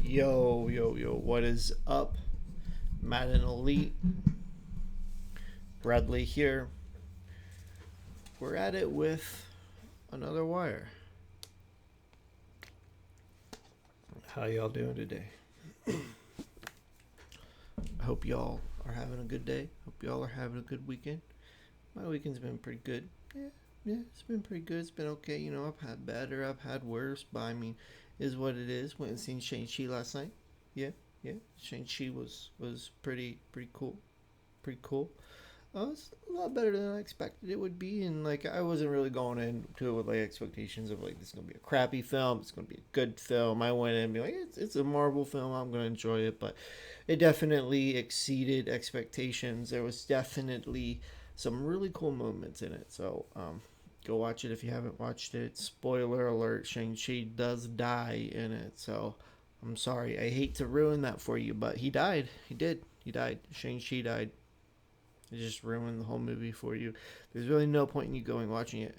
Yo, what is up? Madden Elite, Bradley here. We're at it with another wire. How y'all doing today? I hope y'all are having a good day. Hope y'all are having a good weekend. My weekend's been pretty good. Yeah, it's been pretty good. It's been okay. You know, I've had better, I've had worse, but I mean, is what it is. Went and seen Shang-Chi last night. Yeah. Shang-Chi was pretty cool. Pretty cool. It's a lot better than I expected it would be, and like I wasn't really going into it with like expectations of like this is gonna be a crappy film, it's gonna be a good film. I went in and be like, it's a Marvel film, I'm gonna enjoy it, but it definitely exceeded expectations. There was definitely some really cool moments in it. So go watch it if you haven't watched it. Spoiler alert: Shang-Chi does die in it. So I'm sorry, I hate to ruin that for you, but he died. He did. He died. Shang-Chi died. It just ruined the whole movie for you. There's really no point in you going watching it.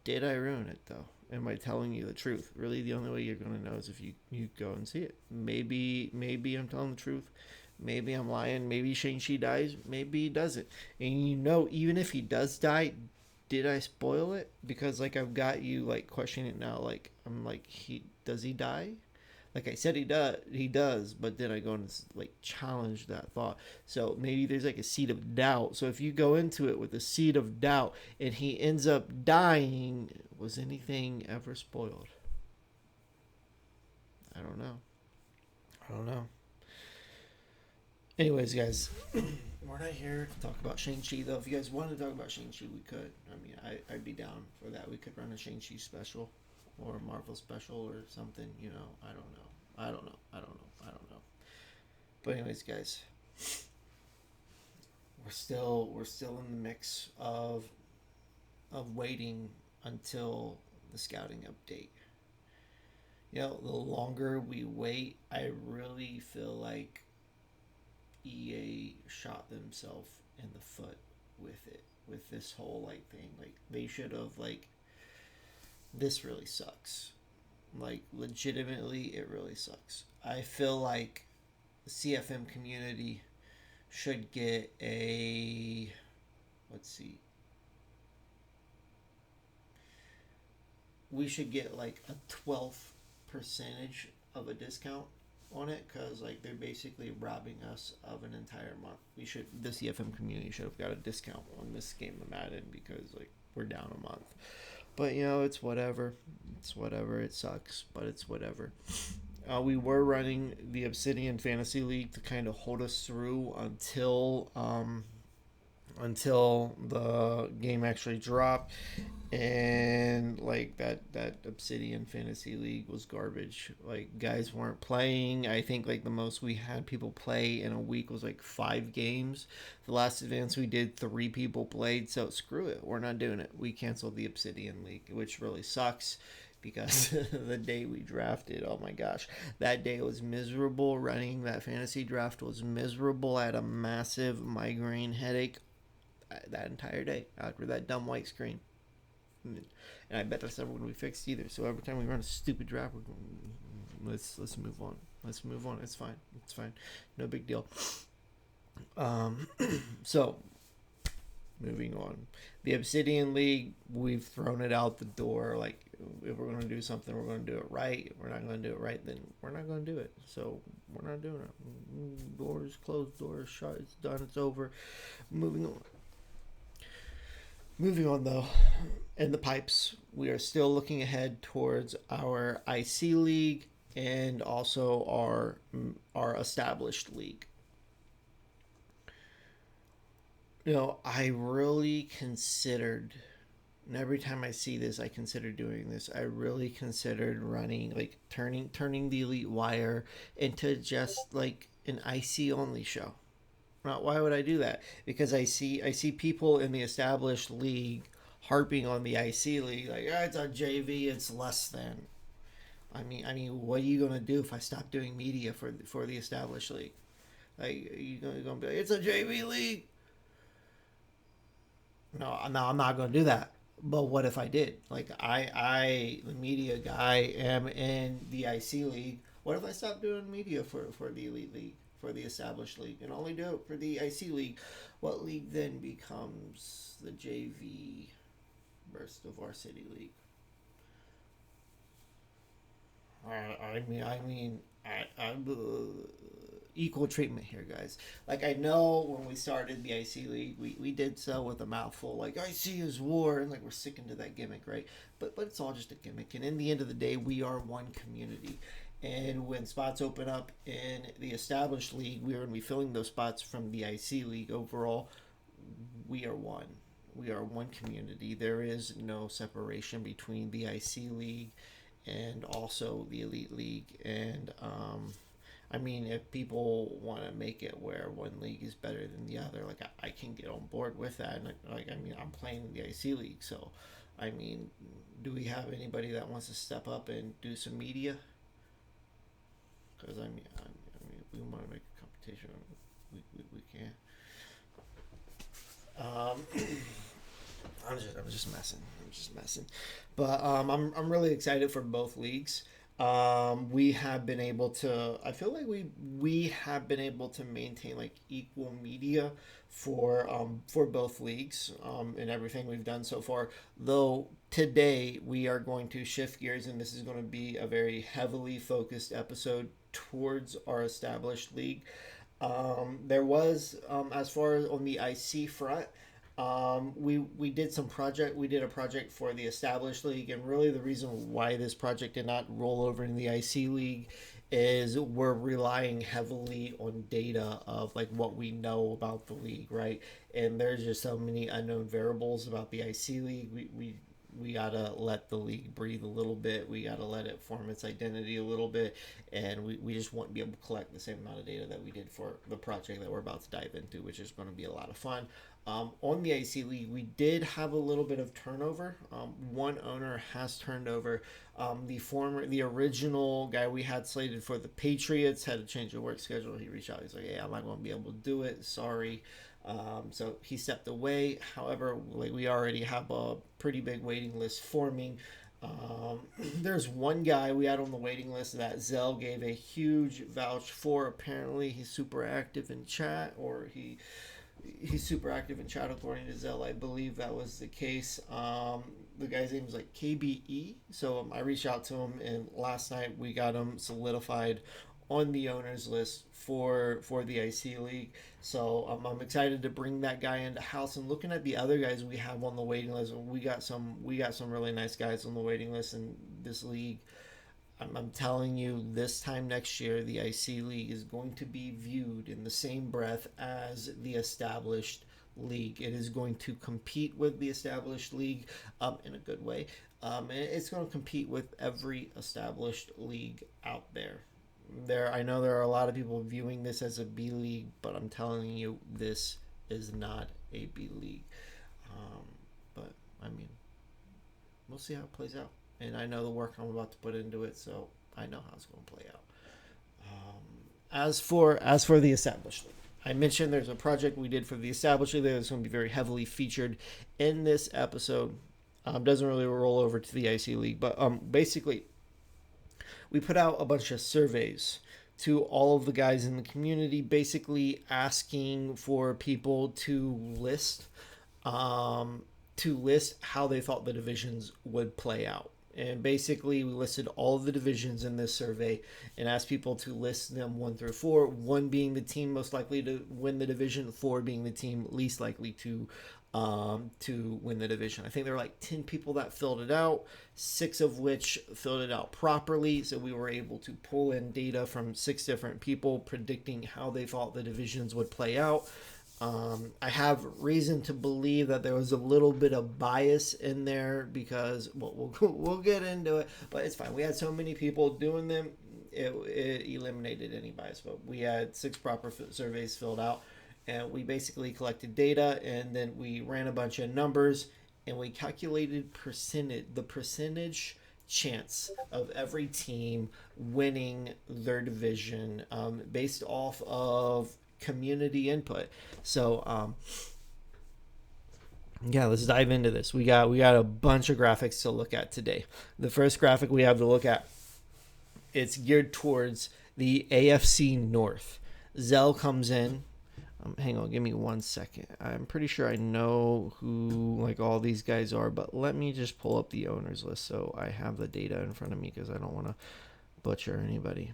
Did I ruin it though? Am I telling you the truth? Really, the only way you're gonna know is if you go and see it. Maybe I'm telling the truth. Maybe I'm lying. Maybe Shang-Chi dies. Maybe he doesn't. And you know, even if he does die, did I spoil it? Because like I've got you like questioning it now. Like I'm like, he die? Like I said, he does, but then I go and like challenge that thought. So maybe there's like a seed of doubt. So if you go into it with a seed of doubt and he ends up dying, was anything ever spoiled? I don't know. I don't know. Anyways, guys, we're not here to talk about Shang-Chi, though. If you guys wanted to talk about Shang-Chi, we could. I mean, I'd be down for that. We could run a Shang-Chi special or a Marvel special or something, you know. I don't know. But anyways, guys, we're still in the mix of waiting until the scouting update. You know, the longer we wait, I really feel like EA shot themselves in the foot with it, with this whole like thing. Like they should have like, this really sucks. Like legitimately, it really sucks. I feel like the CFM community should get a, let's see, we should get like a 12th percentage of a discount on it, because like they're basically robbing us of an entire month. We should, the CFM community should have got a discount on this game of Madden, because like we're down a month. But you know, it's whatever. It's whatever. It sucks, but it's whatever. We were running the Obsidian Fantasy League to kind of hold us through until the game actually dropped, and like that Obsidian Fantasy League was garbage. Like guys weren't playing. I think like the most we had people play in a week was like 5 games. The last advance we did, 3 people played. So screw it, we're not doing it. We canceled the Obsidian League, which really sucks, because the day we drafted, oh my gosh, that day was miserable. Running that fantasy draft was miserable. I had a massive migraine headache that entire day after that dumb white screen. And I bet that's never going to be fixed either. So every time we run a stupid draft, we're going, let's move on. Let's move on. It's fine. It's fine. No big deal. So moving on, the Obsidian League, we've thrown it out the door. Like if we're going to do something, we're going to do it right. If we're not going to do it right, then we're not going to do it. So we're not doing it. Doors closed, doors shut. It's done. It's over. Moving on. Moving on, though, in the pipes, we are still looking ahead towards our IC league and also our established league. You know, I really considered, and every time I see this, I consider doing this. I really considered running, like turning the Elite Wire into just like an IC only show. Now, why would I do that? Because I see people in the established league harping on the IC league, like, oh, it's a JV, it's less than. I mean, what are you gonna do if I stop doing media for the established league? Like, you're gonna be like, it's a JV league. No, I'm not gonna do that. But what if I did? Like, the media guy, am in the IC league. What if I stop doing media for the elite league, for the established league, and only do it for the IC league? What league then becomes the JV versus the varsity league? I'm equal treatment here, guys. Like, I know when we started the IC League, we did so with a mouthful, like, IC is war, and, like, we're sticking to that gimmick, right? But it's all just a gimmick, and in the end of the day, we are one community. And when spots open up in the established league, we're going to be filling those spots from the IC League overall. We are one. We are one community. There is no separation between the IC League and also the Elite League. And I mean, if people want to make it where one league is better than the other, like, I can get on board with that. And like, I mean, I'm playing in the IC League, so I mean, do we have anybody that wants to step up and do some media? Because we want to make a competition. We can. I'm just messing. But I'm really excited for both leagues. We have been able to. I feel like we have been able to maintain like equal media for both leagues and everything we've done so far. Though today we are going to shift gears, and this is going to be a very heavily focused episode towards our established league. There was as far as on the IC front. We did a project for the established league, and really the reason why this project did not roll over in the IC league is we're relying heavily on data of like what we know about the league, right? And there's just so many unknown variables about the IC league. We gotta let the league breathe a little bit. We gotta let it form its identity a little bit, and we just won't be able to collect the same amount of data that we did for the project that we're about to dive into, which is going to be a lot of fun. On the IC League, we did have a little bit of turnover. One owner has turned over. The original guy we had slated for the Patriots had to change the work schedule. He reached out. He's like, "Hey, I'm not going to be able to do it. Sorry." So he stepped away. However, like, we already have a pretty big waiting list forming. There's one guy we had on the waiting list that Zell gave a huge vouch for. Apparently, he's super active in chat, or he's super active in chat according to Zell. I believe that was the case. The guy's name is like KBE. So I reached out to him, and last night we got him solidified on the owners list for the IC League. So I'm excited to bring that guy into house. And looking at the other guys we have on the waiting list, we got some really nice guys on the waiting list in this league. I'm telling you, this time next year, the IC League is going to be viewed in the same breath as the established league. It is going to compete with the established league in a good way. And it's going to compete with every established league out there. I know there are a lot of people viewing this as a B league, but I'm telling you, this is not a B league. But I mean, we'll see how it plays out. And I know the work I'm about to put into it, so I know how it's going to play out. As for the established league, I mentioned there's a project we did for the established league that's going to be very heavily featured in this episode. Doesn't really roll over to the IC league, but basically, we put out a bunch of surveys to all of the guys in the community, basically asking for people to list how they thought the divisions would play out. And basically, we listed all of the divisions in this survey and asked people to list them 1 through 4, 1 being the team most likely to win the division, 4 being the team least likely to win the division. I think there were like 10 people that filled it out, 6 of which filled it out properly. So we were able to pull in data from 6 different people predicting how they thought the divisions would play out. I have reason to believe that there was a little bit of bias in there because we'll get into it, but it's fine. We had so many people doing them, it eliminated any bias. But we had 6 proper surveys filled out, and we basically collected data, and then we ran a bunch of numbers, and we calculated the percentage chance of every team winning their division based off of community input. So let's dive into this. We got a bunch of graphics to look at today. The first graphic we have to look at it's geared towards the AFC North. Zell comes in. Hang on, give me 1 second. I'm pretty sure I know who like all these guys are, but let me just pull up the owners list so I have the data in front of me because I don't want to butcher anybody.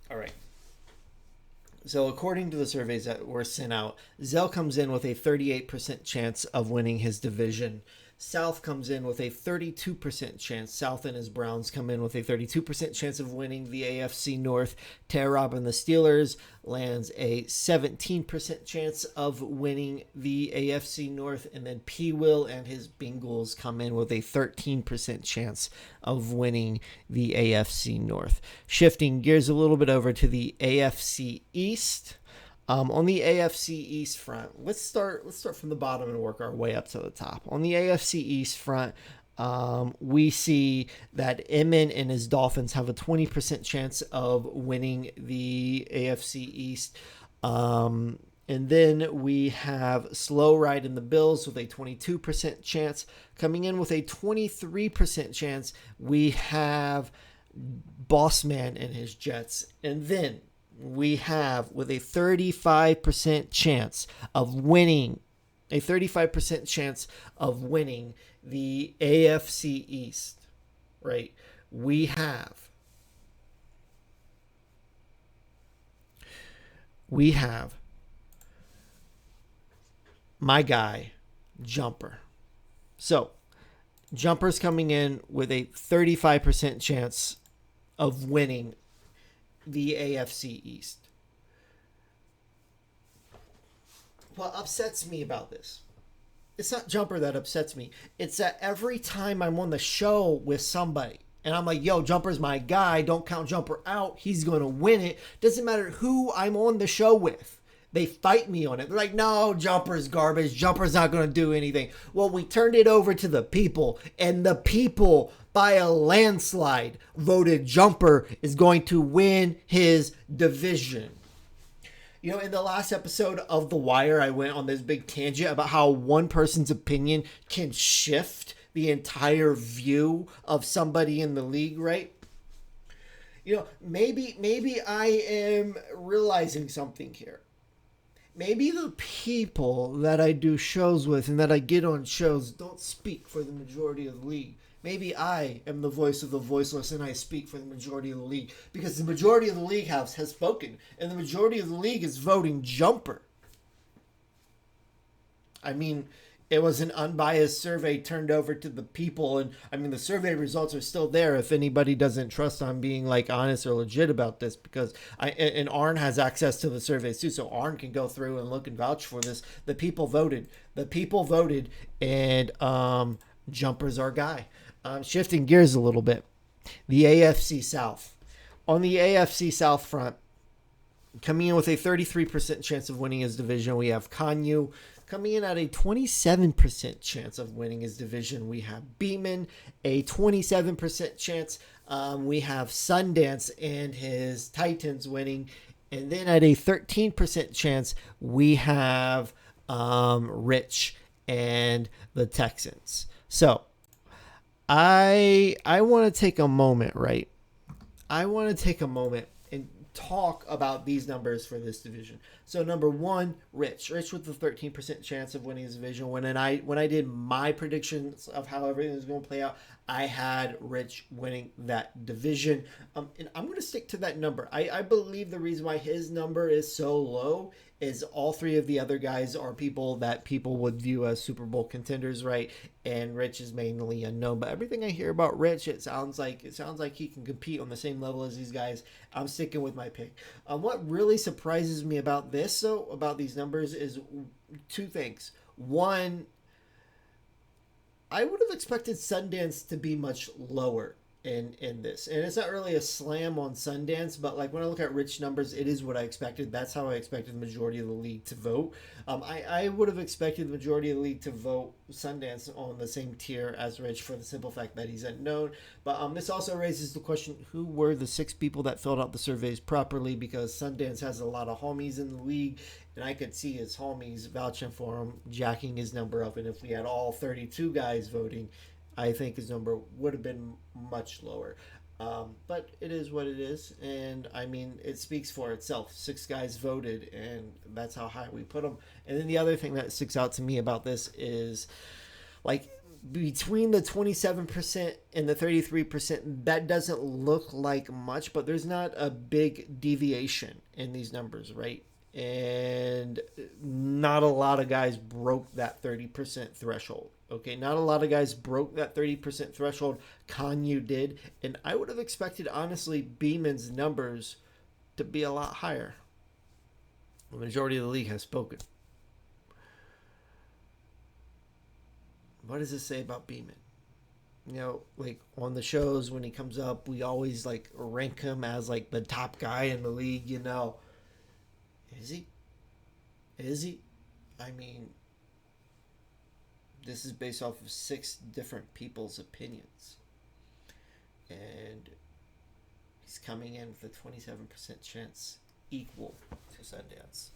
All right. So according to the surveys that were sent out, Zell comes in with a 38% chance of winning his division. South comes in with a 32% chance. South and his Browns come in with a 32% chance of winning the AFC North. Tara Rob and the Steelers lands a 17% chance of winning the AFC North. And then P. Will and his Bengals come in with a 13% chance of winning the AFC North. Shifting gears a little bit over to the AFC East. On the AFC East front, let's start from the bottom and work our way up to the top. On the AFC East front, we see that Emmett and his Dolphins have a 20% chance of winning the AFC East. And then we have Slow Ride in the Bills with a 22% chance. Coming in with a 23% chance, we have Bossman and his Jets. And then we have with a 35% chance of winning, the AFC East, right? We have my guy, Jumper. So Jumper's coming in with a 35% chance of winning the AFC East. What upsets me about this, it's not Jumper that upsets me. It's that every time I'm on the show with somebody and I'm like, yo, Jumper's my guy, don't count Jumper out, he's going to win it. Doesn't matter who I'm on the show with. They fight me on it. They're like, no, Jumper's garbage. Jumper's not going to do anything. Well, we turned it over to the people, and the people, by a landslide, voted Jumper is going to win his division. You know, in the last episode of The Wire, I went on this big tangent about how one person's opinion can shift the entire view of somebody in the league, right? You know, maybe I am realizing something here. Maybe the people that I do shows with and that I get on shows don't speak for the majority of the league. Maybe I am the voice of the voiceless and I speak for the majority of the league. Because the majority of the league has spoken. And the majority of the league is voting Jumper. I mean, it was an unbiased survey turned over to the people. And I mean, the survey results are still there if anybody doesn't trust I'm being like honest or legit about this, because and Arn has access to the surveys too. So Arn can go through and look and vouch for this. The people voted and Jumper's our guy. Shifting gears a little bit, the AFC South. On the AFC South front, coming in with a 33% chance of winning his division, we have Kanyu. Coming in at a 27% chance of winning his division, we have Beeman, a 27% chance. We have Sundance and his Titans winning. And then at a 13% chance, we have Rich and the Texans. So I want to take a moment, right? I want to take a moment and talk about these numbers for this division. So number one, Rich with the 13% chance of winning his division. When I did my predictions of how everything was going to play out, I had Rich winning that division. And I'm going to stick to that number. I believe the reason why his number is so low is all three of the other guys are people that people would view as Super Bowl contenders, right? And Rich is mainly unknown. But everything I hear about Rich, it sounds like he can compete on the same level as these guys. I'm sticking with my pick. What really surprises me about this, though, about these numbers, is two things. One, I would have expected Sundance to be much lower in this. And it's not really a slam on Sundance, but like when I look at Rich numbers, it is what I expected. That's how I expected the majority of the league to vote. I would have expected the majority of the league to vote Sundance on the same tier as Rich for the simple fact that he's unknown. But this also raises the question, who were the 6 people that filled out the surveys properly? Because Sundance has a lot of homies in the league, and I could see his homies vouching for him, jacking his number up. And if we had all 32 guys voting, I think his number would have been much lower. But it is what it is. And I mean, it speaks for itself. 6 guys voted, and that's how high we put him. And then the other thing that sticks out to me about this is like between the 27% and the 33%, that doesn't look like much, but there's not a big deviation in these numbers, right? And not a lot of guys broke that 30% threshold. Okay, not a lot of guys broke that 30% threshold. Kanyu did, and I would have expected, honestly, Beeman's numbers to be a lot higher. The majority of the league has spoken. What does this say about Beeman? You know, like on the shows when he comes up, we always like rank him as like the top guy in the league, you know. Is he? Is he? I mean, this is based off of 6 different people's opinions. And he's coming in with a 27% chance equal to Sundance.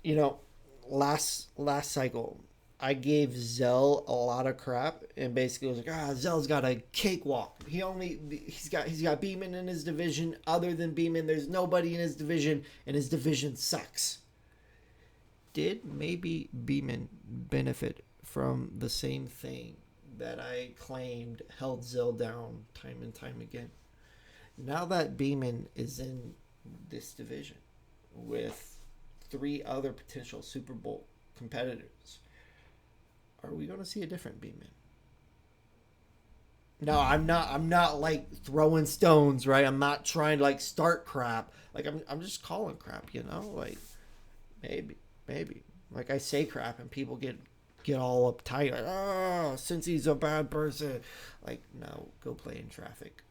You know, last cycle, I gave Zell a lot of crap and basically was like, Zell's got a cakewalk. He's got Beeman in his division. Other than Beeman, there's nobody in his division, and his division sucks. Did maybe Beeman benefit from the same thing that I claimed held Zell down time and time again? Now that Beeman is in this division with 3 other potential Super Bowl competitors, are we going to see a different Beeman? No, I'm not like throwing stones, right? I'm not trying to like start crap. Like I'm just calling crap, you know? Like maybe. Like I say crap and people get all uptight. Like, since he's a bad person. Like, no, go play in traffic.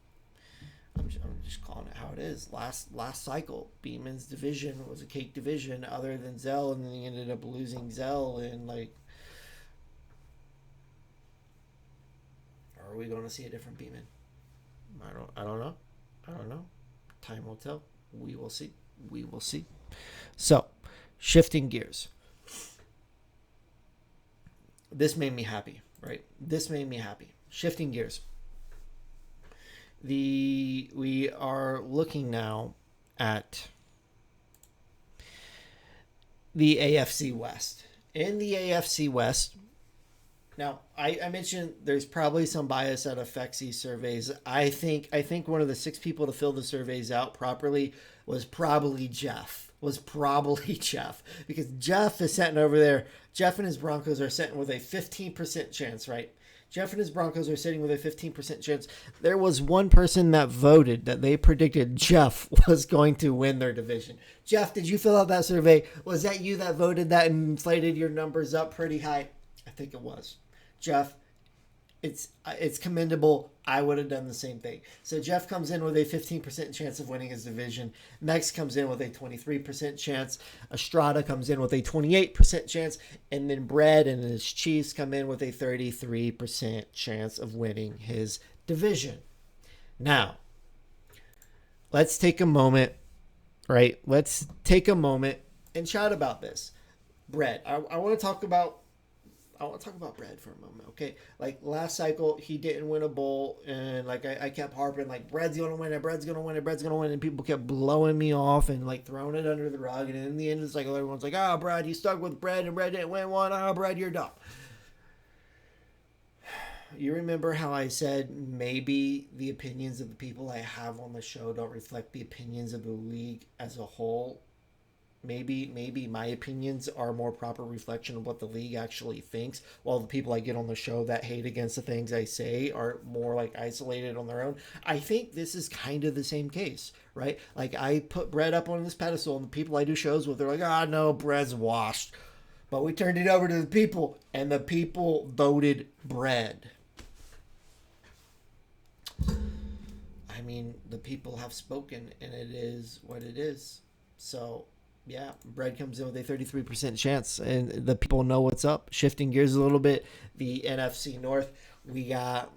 I'm just calling it how it is. Last cycle, Beeman's division was a cake division other than Zell, and then he ended up losing Zell. And like, are we going to see a different Beeman? I don't know. Time will tell. We will see. So, shifting gears. This made me happy, right? Shifting gears. We are looking now at the AFC West. In the AFC West, now I mentioned there's probably some bias at Afc East surveys. I think one of the 6 people to fill the surveys out properly was probably Jeff. Because Jeff is sitting over there. Jeff and his Broncos are sitting with a 15% chance, right? Jeff and his Broncos are sitting with a 15% chance. There was one person that voted that they predicted Jeff was going to win their division. Jeff, did you fill out that survey? Was that you that voted that and inflated your numbers up pretty high? I think it was. Jeff, it's commendable. I would have done the same thing. So Jeff comes in with a 15% chance of winning his division. Mex comes in with a 23% chance. Estrada comes in with a 28% chance. And then Brad and his Chiefs come in with a 33% chance of winning his division. Now, let's take a moment, right? Let's take a moment and chat about this. Brad, I want to talk about Brad for a moment, okay? Like, last cycle, he didn't win a bowl, and, like, I kept harping, like, Brad's going to win it, and people kept blowing me off and, like, throwing it under the rug, and in the end of the cycle, everyone's like, Brad, you stuck with Brad, and Brad didn't win one. Brad, you're dumb. You remember how I said maybe the opinions of the people I have on the show don't reflect the opinions of the league as a whole? Maybe my opinions are a more proper reflection of what the league actually thinks, while the people I get on the show that hate against the things I say are more like isolated on their own. I think this is kind of the same case, right? Like, I put Brett up on this pedestal, and the people I do shows with, they're like, no, Brett's washed. But we turned it over to the people, and the people voted Brett. I mean, the people have spoken, and it is what it is. So, yeah, Brad comes in with a 33% chance, and the people know what's up. Shifting gears a little bit, the NFC North, We got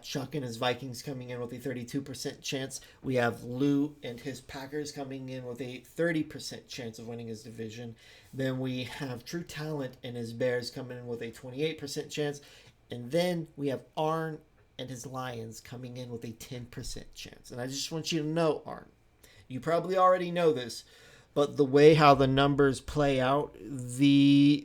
Chuck and his Vikings coming in with a 32% chance. We have Lou and his Packers coming in with a 30% chance of winning his division. Then we have True Talent and his Bears coming in with a 28% chance. And then we have Arn and his Lions coming in with a 10% chance. And I just want you to know, Arn, you probably already know this, but the way how the numbers play out, the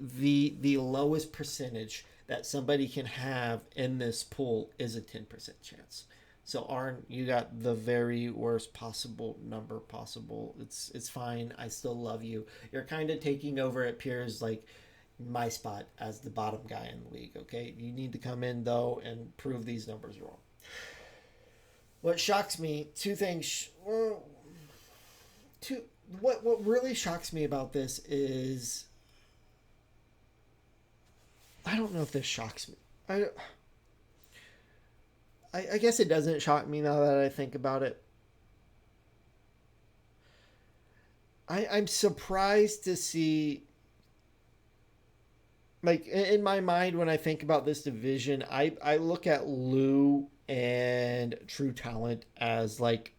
lowest percentage that somebody can have in this pool is a 10% chance. So Arn, you got the very worst possible number possible. It's fine. I still love you. You're kind of taking over, it appears, like my spot as the bottom guy in the league. Okay, you need to come in though and prove these numbers wrong. What shocks me, two things. Well, two. What really shocks me about this is, I don't know if this shocks me. I guess it doesn't shock me now that I think about it. I'm surprised to see, like, in my mind when I think about this division, I look at Lou and True Talent as like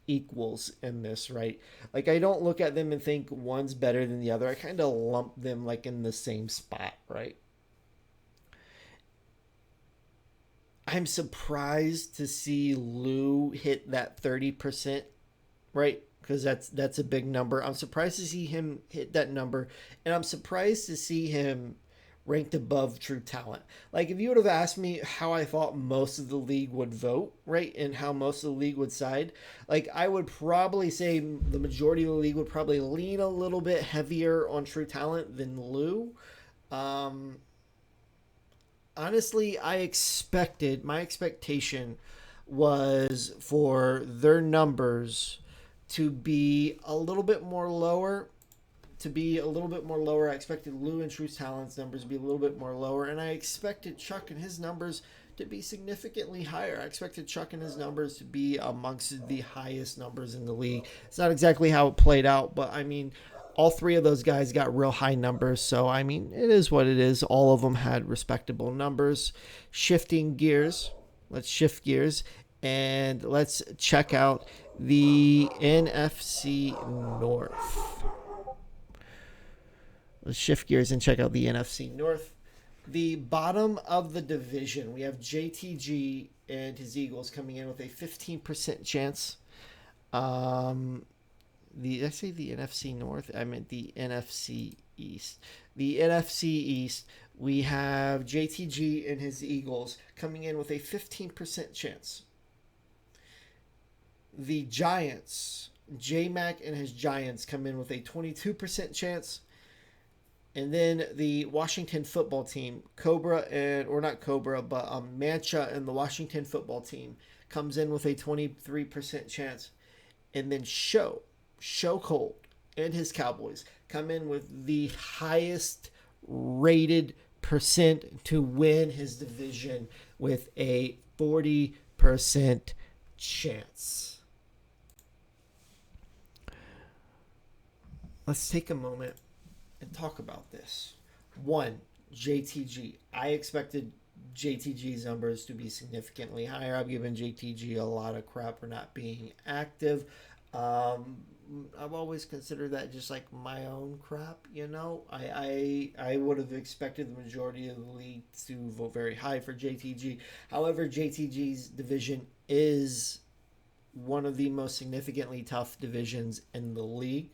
equals in this, right? Like, I don't look at them and think one's better than the other. I kind of lump them like in the same spot, right? I'm surprised to see Lou hit that 30%, right? Because that's a big number. I'm surprised to see him hit that number, and I'm surprised to see him ranked above True Talent. Like, if you would have asked me how I thought most of the league would vote, right, and how most of the league would side, like, I would probably say the majority of the league would probably lean a little bit heavier on True Talent than Lou. Um, Honestly, my expectation was for their numbers to be a little bit more lower. I expected Lou and True Talent's numbers to be a little bit more lower, and I expected Chuck and his numbers to be significantly higher. I expected Chuck and his numbers to be amongst the highest numbers in the league. It's not exactly how it played out, but I mean, all three of those guys got real high numbers. So, I mean, it is what it is. All of them had respectable numbers. Shifting gears. Let's shift gears and let's check out the NFC North. Let's shift gears and check out the NFC North. The bottom of the division, we have JTG and his Eagles coming in with a 15% chance. Did I say the NFC North? I meant the NFC East. The NFC East, we have JTG and his Eagles coming in with a 15% chance. The Giants, J Mac and his Giants come in with a 22% chance. And then the Washington football team, Mancha and the Washington football team comes in with a 23% chance. And then Show Cold and his Cowboys come in with the highest rated percent to win his division with a 40% chance. Let's take a moment and talk about this. One, JTG. I expected JTG's numbers to be significantly higher. I've given JTG a lot of crap for not being active. I've always considered that just like my own crap, you know. I would have expected the majority of the league to vote very high for JTG. However, JTG's division is one of the most significantly tough divisions in the league.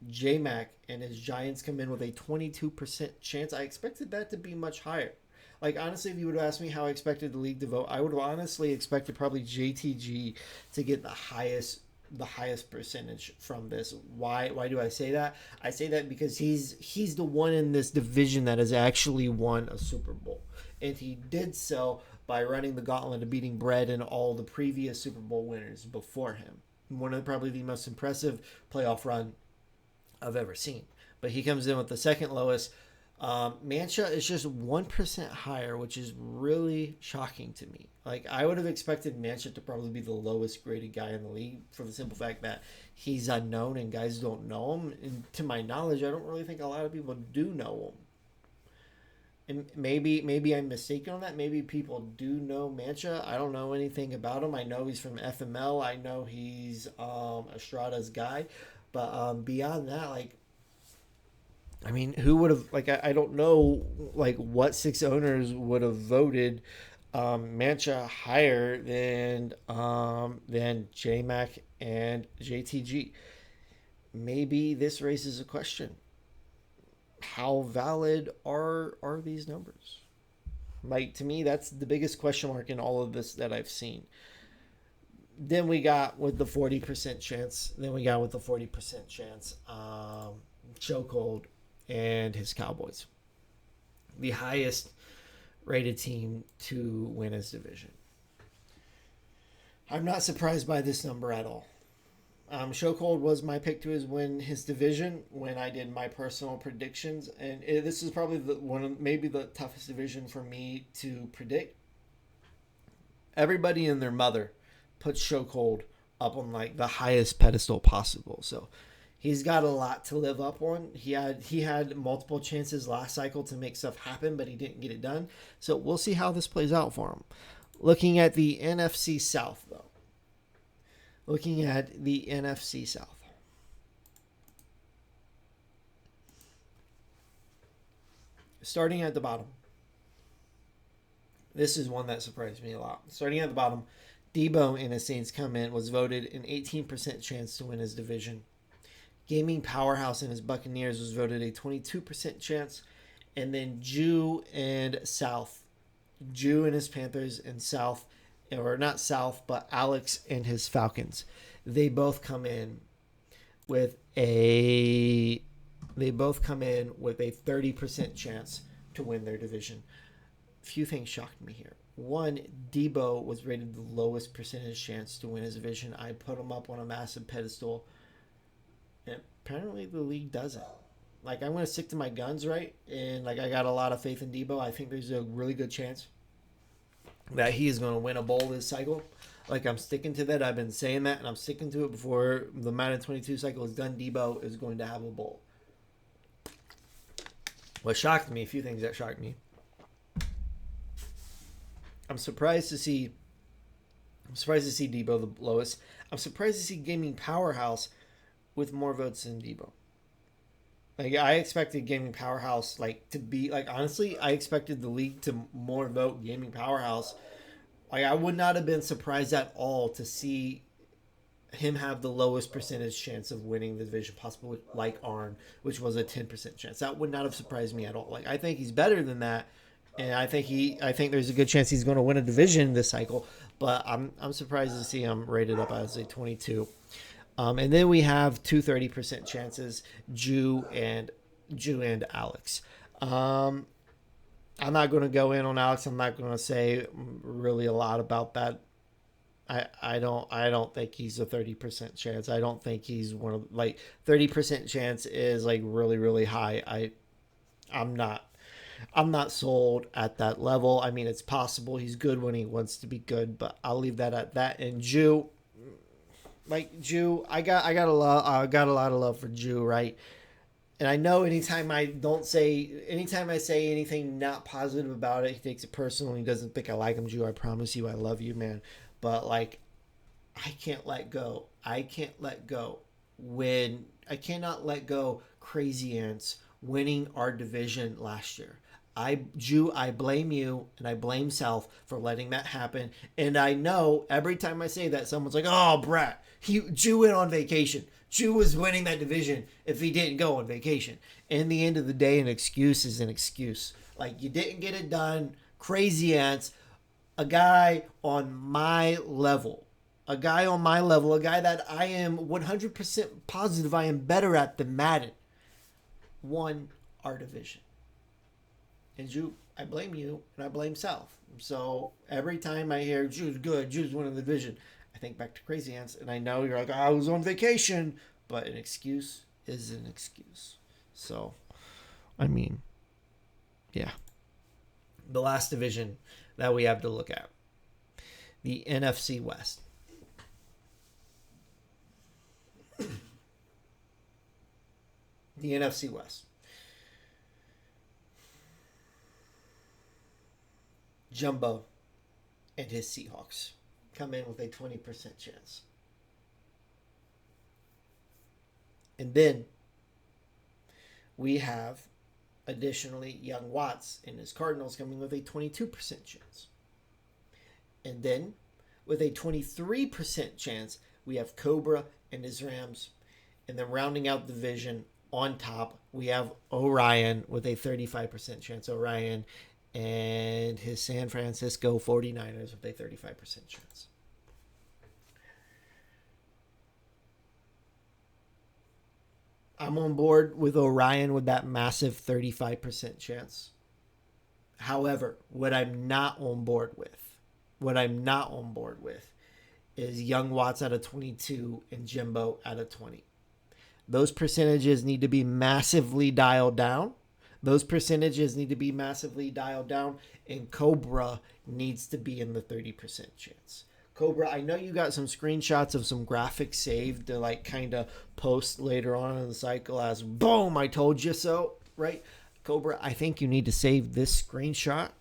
J-Mac and his Giants come in with a 22% chance. I expected that to be much higher. Like, honestly, if you would have asked me how I expected the league to vote, I would have honestly expected probably JTG to get the highest percentage from this. Why do I say that? I say that because he's the one in this division that has actually won a Super Bowl. And he did so by running the gauntlet of beating Brett and all the previous Super Bowl winners before him. One of probably the most impressive playoff run I've ever seen. But he comes in with the second lowest. Mancha is just 1% higher, which is really shocking to me. Like, I would have expected Mancha to probably be the lowest graded guy in the league for the simple fact that he's unknown and guys don't know him. And to my knowledge, I don't really think a lot of people do know him. And maybe I'm mistaken on that. Maybe people do know Mancha. I don't know anything about him. I know he's from FML. I know he's Estrada's guy, but beyond that, like, I mean, who would have like I don't know like what six owners would have voted Mancha higher than JMac and JTG. Maybe this raises a question: how valid are these numbers? Like, to me, that's the biggest question mark in all of this that I've seen. Then we got with the 40% chance. Then we got with the 40% chance. Chokehold and his Cowboys, the highest rated team to win his division. I'm not surprised by this number at all. Chokehold was my pick to win his division when I did my personal predictions, and this is probably maybe the toughest division for me to predict. Everybody and their mother puts Chokehold up on like the highest pedestal possible, so he's got a lot to live up on. He had multiple chances last cycle to make stuff happen, but he didn't get it done. So we'll see how this plays out for him. Looking at the NFC South, though. Looking at the NFC South. Starting at the bottom. This is one that surprised me a lot. Starting at the bottom, Debo and his Saints come in, was voted an 18% chance to win his division. Gaming Powerhouse and his Buccaneers was voted a 22% chance. And then Jew and South. Jew and his Panthers and South, or not South, but Alex and his Falcons. They both come in with a 30% chance to win their division. A few things shocked me here. One, Debo was rated the lowest percentage chance to win his division. I put him up on a massive pedestal. And apparently the league doesn't. Like, I'm going to stick to my guns, right? And, like, I got a lot of faith in Debo. I think there's a really good chance that he is going to win a bowl this cycle. Like, I'm sticking to that. I've been saying that, and I'm sticking to it before the Madden 22 cycle is done. Debo is going to have a bowl. What shocked me, a few things that shocked me. I'm surprised to see Debo the lowest. I'm surprised to see Gaming Powerhouse with more votes than Debo. Like, I expected Gaming Powerhouse, like, to be, like, honestly, I expected the league to more vote Gaming Powerhouse. Like, I would not have been surprised at all to see him have the lowest percentage chance of winning the division possible, like Arn, which was a 10% chance. That would not have surprised me at all. Like, I think he's better than that, and I think there's a good chance he's going to win a division this cycle, but I'm surprised to see him rated up as a 22. And then we have two 30% chances, Jew and Alex. I'm not going to go in on Alex. I'm not going to say really a lot about that. I don't think he's a 30% chance. I don't think he's one of, like, 30% chance is like really, really high. I'm not sold at that level. I mean, it's possible he's good when he wants to be good, but I'll leave that at that. And Jew, I got a lot of love for Jew, right? And I know anytime I say anything not positive about it, he takes it personally. He doesn't think I like him. Jew, I promise you, I love you, man. But, like, I can't let go. I cannot let go Crazy Ants winning our division last year. I blame you and I blame South for letting that happen. And I know every time I say that, someone's like, "Oh, Brett, Jew went on vacation. Jew was winning that division if he didn't go on vacation." In the end of the day, an excuse is an excuse. Like, you didn't get it done. Crazy Ants, a guy on my level, a guy that I am 100% positive I am better at than Madden, won our division. And Jew, I blame you and I blame South. So every time I hear Jew's good, Jew's winning the division, I think back to Crazy Ants, and I know you're like, "I was on vacation," but an excuse is an excuse. So, I mean, yeah. The last division that we have to look at, the NFC West. The NFC West. Jumbo and his Seahawks come in with a 20% chance. And then we have, additionally, young Watts and his Cardinals coming with a 22% chance. And then, with a 23% chance, we have Cobra and his Rams. And then rounding out the division on top, we have Orion with a 35% chance. Orion and his San Francisco 49ers with a 35% chance. I'm on board with Orion with that massive 35% chance. However, what I'm not on board with is Young Watts out of 22 and Jimbo out of 20. Those percentages need to be massively dialed down. And Cobra needs to be in the 30% chance. Cobra, I know you got some screenshots of some graphics saved to like kind of post later on in the cycle as boom, I told you so, right? Cobra, I think you need to save this screenshot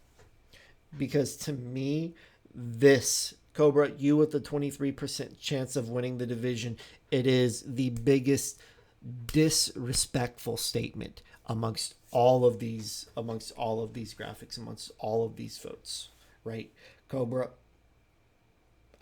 because to me, this Cobra, you with the 23% chance of winning the division, it is the biggest disrespectful statement amongst all of these graphics, amongst all of these votes, right? Cobra,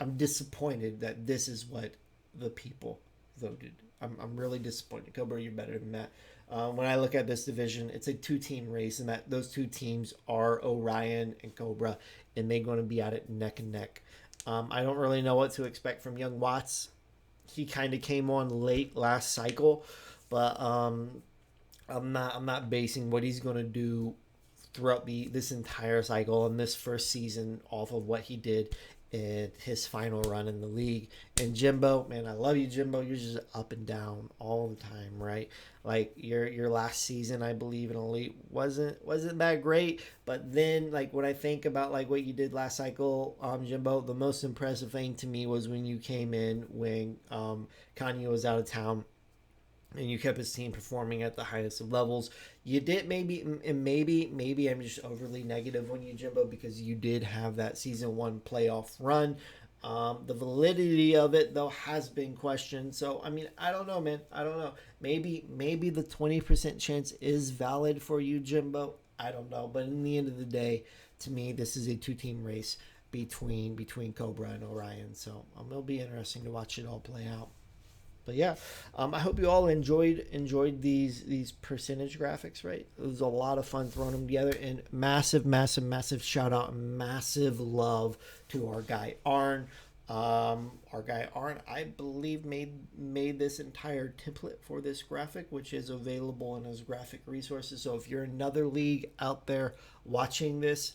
I'm disappointed that this is what the people voted. I'm really disappointed. Cobra, you're better than that. When I look at this division, it's a two-team race, and that those two teams are Orion and Cobra, and they're going to be at it neck and neck. I don't really know what to expect from Young Watts. He kind of came on late last cycle, but I'm not basing what he's going to do throughout this entire cycle and this first season off of what he did in his final run in the league. And Jimbo, man, I love you, Jimbo. You're just up and down all the time, right? Like your last season, I believe in Elite wasn't that great. But then, like when I think about like what you did last cycle, Jimbo, the most impressive thing to me was when you came in when Kanye was out of town. And you kept his team performing at the highest of levels. You did maybe I'm just overly negative on you, Jimbo, because you did have that season 1 playoff run. The validity of it though has been questioned. So I mean, I don't know, man. I don't know. Maybe the 20% chance is valid for you, Jimbo. I don't know. But in the end of the day, to me, this is a 2-team race between Cobra and Orion. So it'll be interesting to watch it all play out. But yeah, I hope you all enjoyed these percentage graphics, right? It was a lot of fun throwing them together. And massive shout out and massive love to our guy Arn. I believe, made this entire template for this graphic, which is available in his graphic resources. So if you're another league out there watching this,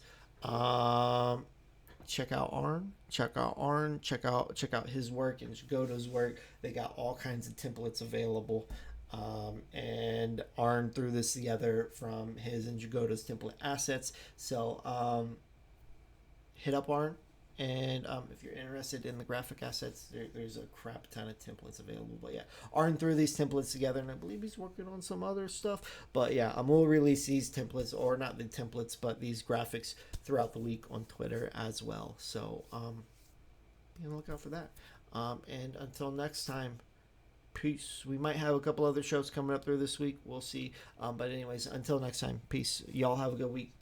check out Arn. Check out his work and Jagoda's work. They got all kinds of templates available. And Arn threw this together from his and Jagoda's template assets. So hit up Arn. And if you're interested in the graphic assets, there's a crap ton of templates available. But yeah, Arn threw these templates together, and I believe he's working on some other stuff. But yeah, we'll release these templates, or not the templates, but these graphics throughout the week on Twitter as well. So be on the lookout for that. And until next time, peace. We might have a couple other shows coming up through this week. We'll see. But anyways, until next time, peace. Y'all have a good week.